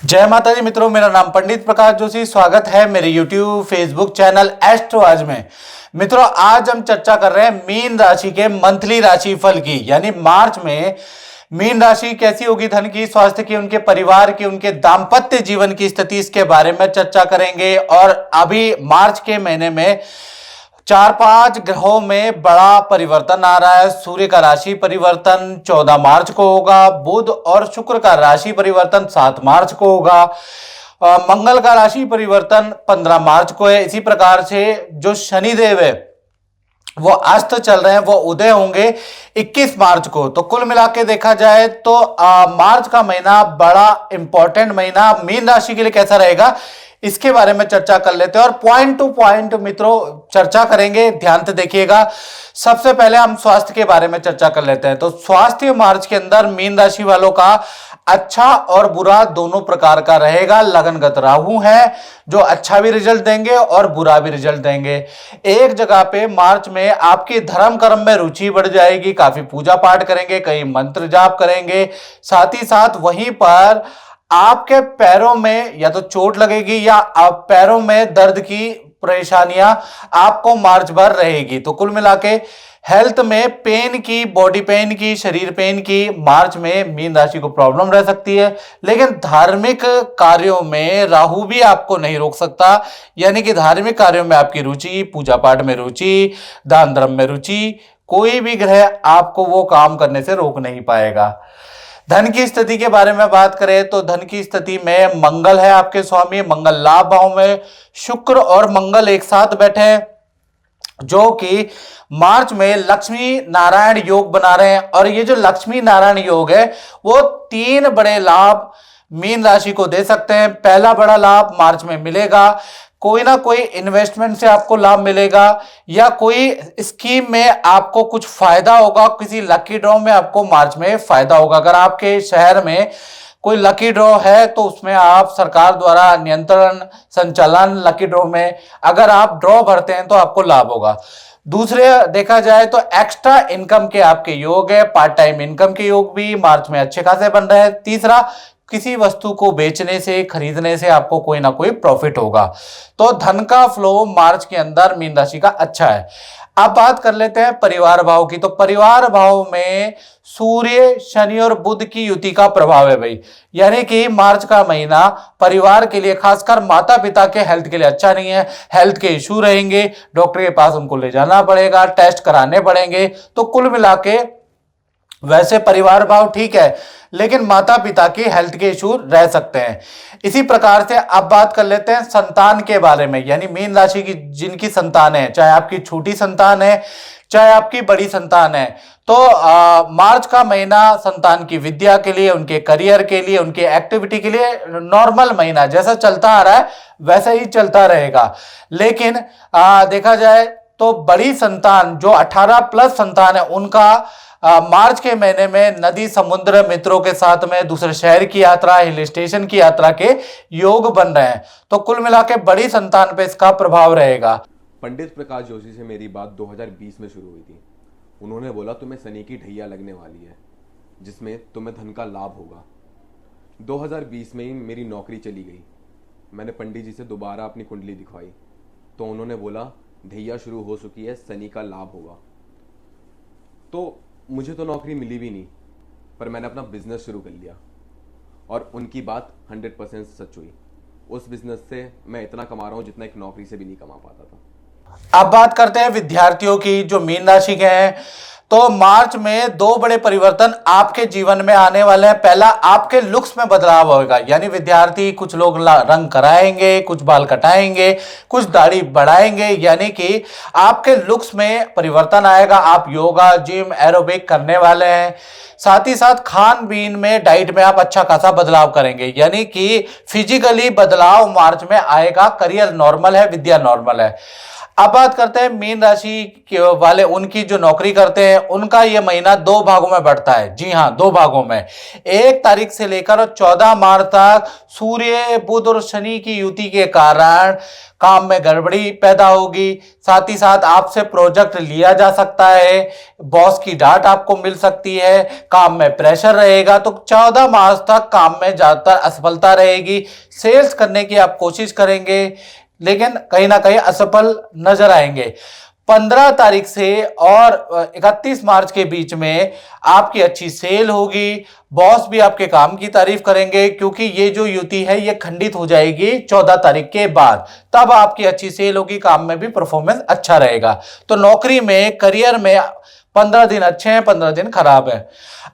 जय माता दी मित्रों, मेरा नाम पंडित प्रकाश जोशी। स्वागत है मेरे यूट्यूब फेसबुक चैनल एस्ट्रो आज में। मित्रों, आज हम चर्चा कर रहे हैं मीन राशि के मंथली राशिफल की, यानी मार्च में मीन राशि कैसी होगी, धन की, स्वास्थ्य की, उनके परिवार की, उनके दाम्पत्य जीवन की स्थिति, इसके बारे में चर्चा करेंगे। और अभी मार्च के महीने में 4-5 ग्रहों में बड़ा परिवर्तन आ रहा है। सूर्य का राशि परिवर्तन 14 मार्च को होगा, बुध और शुक्र का राशि परिवर्तन 7 मार्च को होगा, मंगल का राशि परिवर्तन 15 मार्च को है। इसी प्रकार से जो शनिदेव है वो अस्त चल रहे हैं, वो उदय होंगे 21 मार्च को। तो कुल मिला के देखा जाए तो मार्च का महीना बड़ा इंपॉर्टेंट महीना मीन राशि के लिए कैसा रहेगा, इसके बारे में चर्चा कर लेते हैं और पॉइंट टू पॉइंट मित्रों चर्चा करेंगे। ध्यान से देखिएगा। सबसे पहले हम स्वास्थ्य के बारे में चर्चा कर लेते हैं। तो स्वास्थ्य मार्च के अंदर मीन राशि वालों का अच्छा और बुरा दोनों प्रकार का रहेगा। लगनगत राहु है जो अच्छा भी रिजल्ट देंगे और बुरा भी रिजल्ट देंगे। एक जगह पे मार्च में आपकी धर्म कर्म में रुचि बढ़ जाएगी, काफी पूजा पाठ करेंगे, कई मंत्र जाप करेंगे। साथ ही साथ वहीं पर आपके पैरों में या तो चोट लगेगी या आप पैरों में दर्द की परेशानियां आपको मार्च भर रहेगी। तो कुल मिला के हेल्थ में पेन की, बॉडी पेन की, शरीर पेन की मार्च में मीन राशि को प्रॉब्लम रह सकती है। लेकिन धार्मिक कार्यों में राहु भी आपको नहीं रोक सकता, यानी कि धार्मिक कार्यों में आपकी रुचि, पूजा पाठ में रुचि, दान धर्म में रुचि, कोई भी ग्रह आपको वो काम करने से रोक नहीं पाएगा। धन की स्थिति के बारे में बात करें तो धन की स्थिति में मंगल है आपके स्वामी, मंगल लाभ भाव में, शुक्र और मंगल एक साथ बैठे हैं जो कि मार्च में लक्ष्मी नारायण योग बना रहे हैं। और ये जो लक्ष्मी नारायण योग है वो 3 बड़े लाभ मीन राशि को दे सकते हैं। पहला बड़ा लाभ मार्च में मिलेगा, कोई ना कोई इन्वेस्टमेंट से आपको लाभ मिलेगा या कोई स्कीम में आपको कुछ फायदा होगा, किसी लकी ड्रॉ में आपको मार्च में फायदा होगा। अगर आपके शहर में कोई लकी ड्रॉ है तो उसमें आप सरकार द्वारा नियंत्रण संचालन लकी ड्रॉ में अगर आप ड्रॉ भरते हैं तो आपको लाभ होगा। दूसरे देखा जाए तो एक्स्ट्रा इनकम के आपके योग है, पार्ट टाइम इनकम के योग भी मार्च में अच्छे खासे बन रहे हैं। तीसरा, किसी वस्तु को बेचने से, खरीदने से आपको कोई ना कोई प्रॉफिट होगा। तो धन का फ्लो मार्च के अंदर मीन राशि का अच्छा है। अब बात कर लेते हैं परिवार भाव की। तो परिवार भाव में सूर्य, शनि और बुध की युति का प्रभाव है भाई, यानी कि मार्च का महीना परिवार के लिए, खासकर माता पिता के हेल्थ के लिए अच्छा नहीं है। हेल्थ के इश्यू रहेंगे, डॉक्टर के पास उनको ले जाना पड़ेगा, टेस्ट कराने पड़ेंगे। तो कुल मिला के वैसे परिवार भाव ठीक है, लेकिन माता पिता की हेल्थ के इशू रह सकते हैं। इसी प्रकार से अब बात कर लेते हैं संतान के बारे में, यानी मीन राशि की जिनकी संतान है, चाहे आपकी छोटी संतान है चाहे आपकी बड़ी संतान है, तो मार्च का महीना संतान की विद्या के लिए, उनके करियर के लिए, उनके एक्टिविटी के लिए नॉर्मल महीना, जैसा चलता आ रहा है वैसा ही चलता रहेगा। लेकिन देखा जाए तो बड़ी संतान जो 18+ संतान है उनका मार्च के महीने में नदी, समुद्र, मित्रों के साथ में दूसरे शहर की यात्रा, हिल स्टेशन की यात्रा के योग बन रहे हैं। तो कुल मिला के बड़ी संतान पे इसका प्रभाव रहेगा। पंडित प्रकाश जोशी से मेरी बात 2020 में शुरू हुई थी। उन्होंने बोला तुम्हें शनि की ढैया लगने वाली है जिसमें तुम्हें धन का लाभ होगा। 2020 में ही मेरी नौकरी चली गई। मैंने पंडित जी से दोबारा अपनी कुंडली दिखवाई तो उन्होंने बोला ढैया शुरू हो चुकी है, शनि का लाभ होगा। तो मुझे तो नौकरी मिली भी नहीं, पर मैंने अपना बिजनेस शुरू कर लिया और उनकी बात 100% सच हुई। उस बिजनेस से मैं इतना कमा रहा हूं जितना एक नौकरी से भी नहीं कमा पाता था। अब बात करते हैं विद्यार्थियों की जो मीन राशि के हैं। तो मार्च में 2 बड़े परिवर्तन आपके जीवन में आने वाले हैं। पहला, आपके लुक्स में बदलाव होगा, यानी विद्यार्थी, कुछ लोग रंग कराएंगे, कुछ बाल कटाएंगे, कुछ दाढ़ी बढ़ाएंगे, यानी कि आपके लुक्स में परिवर्तन आएगा। आप योगा, जिम, एरोबिक करने वाले हैं। साथ ही साथ खान पीन में, डाइट में आप अच्छा खासा बदलाव करेंगे, यानी कि फिजिकली बदलाव मार्च में आएगा। करियर नॉर्मल है, विद्या नॉर्मल है। अब बात करते हैं मीन राशि के वाले, उनकी जो नौकरी करते हैं उनका ये महीना दो भागों में बढ़ता है। जी हाँ, दो भागों में। 1 तारीख से लेकर 14 मार्च तक सूर्य बुध और शनि की युति के कारण काम में गड़बड़ी पैदा होगी। साथ ही साथ आपसे प्रोजेक्ट लिया जा सकता है, बॉस की डांट आपको मिल सकती है, काम में प्रेशर रहेगा। तो 14 मार्च तक काम में ज्यादातर असफलता रहेगी। सेल्स करने की आप कोशिश करेंगे लेकिन कहीं ना कहीं असफल नजर आएंगे। 15 तारीख से और 31 मार्च के बीच में आपकी अच्छी सेल होगी। बॉस भी आपके काम की तारीफ करेंगे क्योंकि ये जो युति है ये खंडित हो जाएगी 14 तारीख के बाद। तब आपकी अच्छी सेल होगी, काम में भी परफॉर्मेंस अच्छा रहेगा। तो नौकरी में, करियर में 15 दिन अच्छे हैं, 15 दिन खराब है।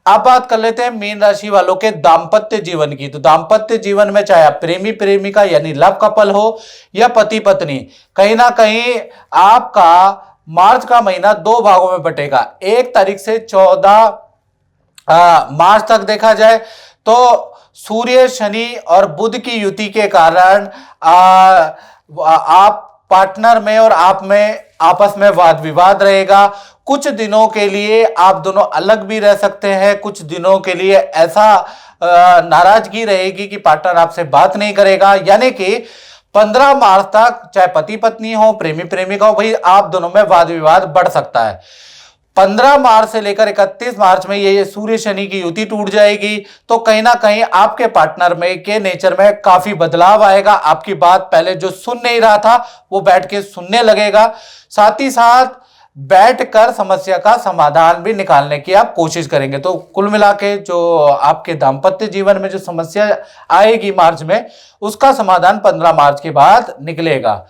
अब बात कर लेते हैं मीन राशि वालों के दाम्पत्य जीवन की। तो दाम्पत्य जीवन में चाहे आप प्रेमी प्रेमिका यानी लव कपल हो या पति पत्नी, कहीं ना कहीं आपका मार्च का महीना दो भागों में बटेगा। 1 तारीख से 14 मार्च तक देखा जाए तो सूर्य शनि और बुध की युति के कारण आप पार्टनर में और आप में आपस में वाद विवाद रहेगा। कुछ दिनों के लिए आप दोनों अलग भी रह सकते हैं। कुछ दिनों के लिए ऐसा नाराजगी रहेगी कि पार्टनर आपसे बात नहीं करेगा। यानी कि 15 मार्च तक चाहे पति पत्नी हो, प्रेमी प्रेमिका हो, भाई आप दोनों में वाद विवाद बढ़ सकता है। 15 मार्च से लेकर 31 मार्च में ये सूर्य शनि की युति टूट जाएगी। तो कहीं ना कहीं आपके पार्टनर में के नेचर में काफी बदलाव आएगा। आपकी बात पहले जो सुन नहीं रहा था वो बैठ के सुनने लगेगा। साथ ही साथ बैठकर समस्या का समाधान भी निकालने की आप कोशिश करेंगे। तो कुल मिला के जो आपके दाम्पत्य जीवन में जो समस्या आएगी मार्च में, उसका समाधान 15 मार्च के बाद निकलेगा।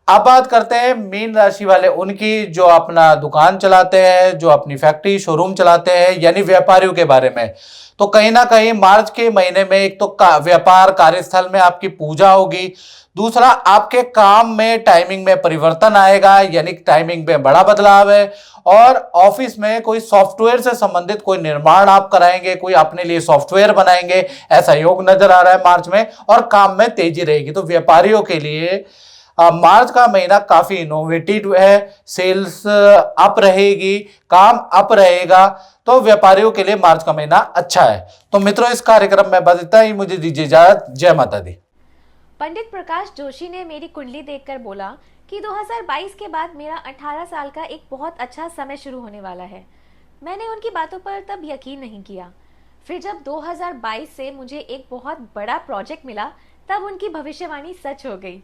अब बात करते हैं मीन राशि वाले उनकी जो अपना दुकान चलाते हैं, जो अपनी फैक्ट्री शोरूम चलाते हैं, यानी व्यापारियों के बारे में। तो कहीं ना कहीं मार्च के महीने में एक तो व्यापार कार्यस्थल में आपकी पूजा होगी। दूसरा, आपके काम में टाइमिंग में परिवर्तन आएगा, यानी टाइमिंग में बड़ा बदलाव है। और ऑफिस में कोई सॉफ्टवेयर से संबंधित कोई निर्माण आप कराएंगे, कोई अपने लिए सॉफ्टवेयर बनाएंगे, ऐसा योग नजर आ रहा है मार्च में। और काम में तेजी रहेगी। तो व्यापारियों के लिए मार्च का महीना काफी इनोवेटिव है। सेल्स अप रहेगी, काम अप रहेगा। तो व्यापारियों के लिए मार्च का महीना अच्छा है। तो मित्रों, इस कार्यक्रम में बस इतना ही। मुझे दीजिए इजाजत। जय माता दी। पंडित प्रकाश जोशी ने मेरी कुंडली देखकर बोला कि 2022 के बाद मेरा 18 साल का एक बहुत अच्छा समय शुरू होने वाला है। मैंने उनकी बातों पर तब यकीन नहीं किया। फिर जब 2022 से मुझे एक बहुत बड़ा प्रोजेक्ट मिला, तब उनकी भविष्यवाणी सच हो गई।